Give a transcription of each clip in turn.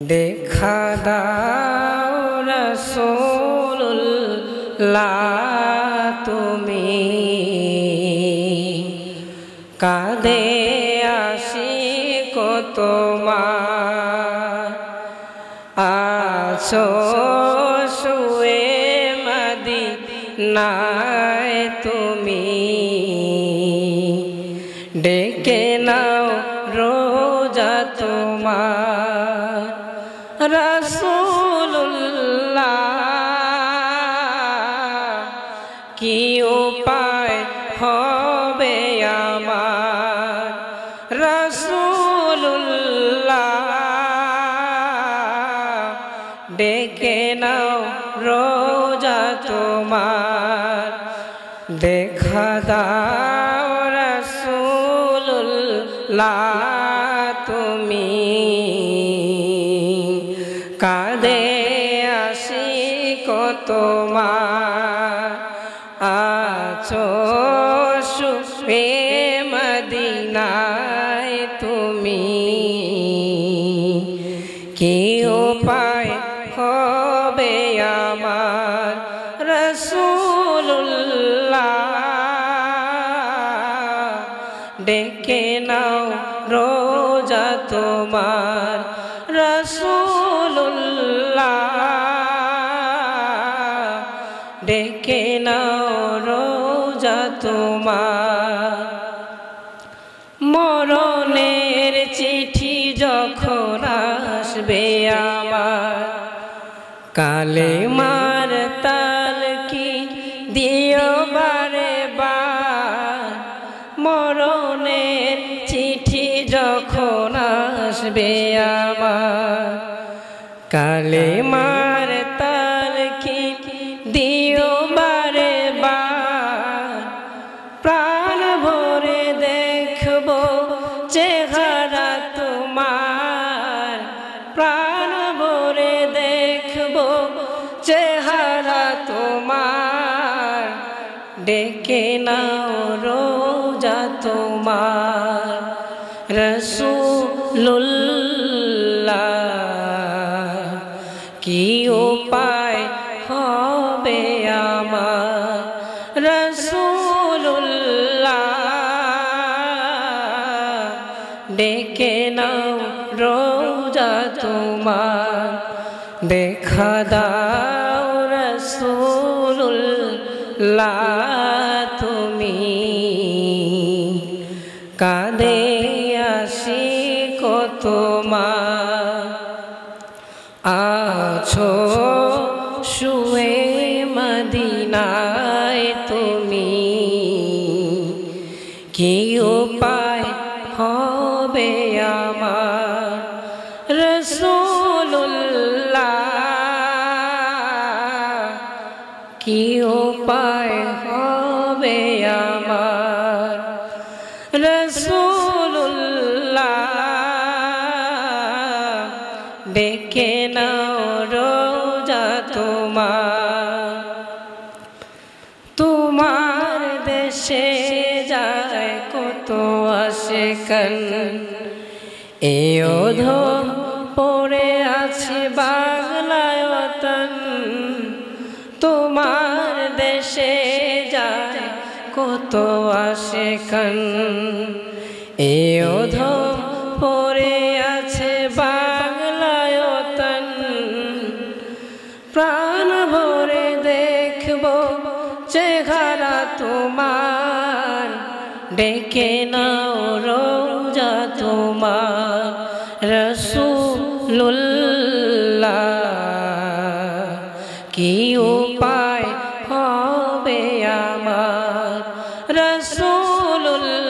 দেখা দাও রাসূলুল্লাহ তুমি কাঁদে আশিক তোমার আছো শুয়ে মদিনায় তুমি ডেকে নাও রোজা তোমার রাসূলুল্লাহ কি উপায় হবে আমার রাসূলুল্লাহ ডেকে নাও রোজা তোমার দেখা দাও রাসূলুল্লাহ তুমি কাঁদে আশিক তোমার আছো শুয়ে মদিনায় তুমি কি উপায় হবে আমার রাসূলুল্লাহ ডেকে নাও রোজা তোমার রাসূলুল্লাহ ডেকে নাও রোজা তোমার মরণের চিঠি যখন আসবে আমার কালেমার তালকি দিও বারে বার মরণের চিঠি যখন আসবে আমার কালেমার তালকি দিও বারে বার প্রাণ ভরে দেখব চেহারা তোমার প্রাণ ভরে দেখব চেহারা তোমার ডেকে নাও রোজা তোমার রাসূলুল্লাহ কি উপায় হবে আমার রাসূলুল্লাহ ডেকে নাও রোজা তোমার দেখা দাও রাসূলুল্লাহ তুমি কাঁদে আশিক তোমার আছো শুয়ে মদিনায় তুমি কি উপায় হবে আমার রাসূলুল্লাহ কি উপায় হবে আমার রাসূলুল্লাহ ডেকে নাও রোজা তোমার তোমার দেশে যায় কত আশিকান এ অধম পড়ে আছে বাংলায় ওতন তোমার দেশে যায় কত আশিকান এ অধম পড়ে আছে বাংলায় ওতন প্রাণ ভরে দেখব চেহারা তোমার ডেকে নাও রোজা তোমার রাসূলুল্লাহ কি উপায় হবে আমার রাসূলুল্লাহ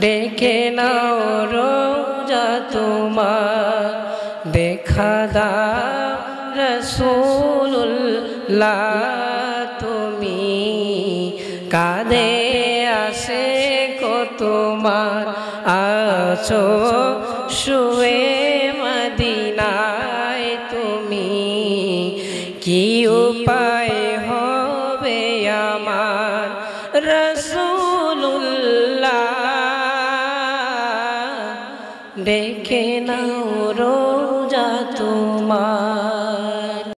ডেকে নাও রোজা তোমার দেখা দাও রাসূলুল্লাহ তুমি কাঁদে আশিক তোমার আছো শুয়ে মদিনায় তুমি কি উপায় হবে আমার রাসূলুল্লাহ দেখে নাও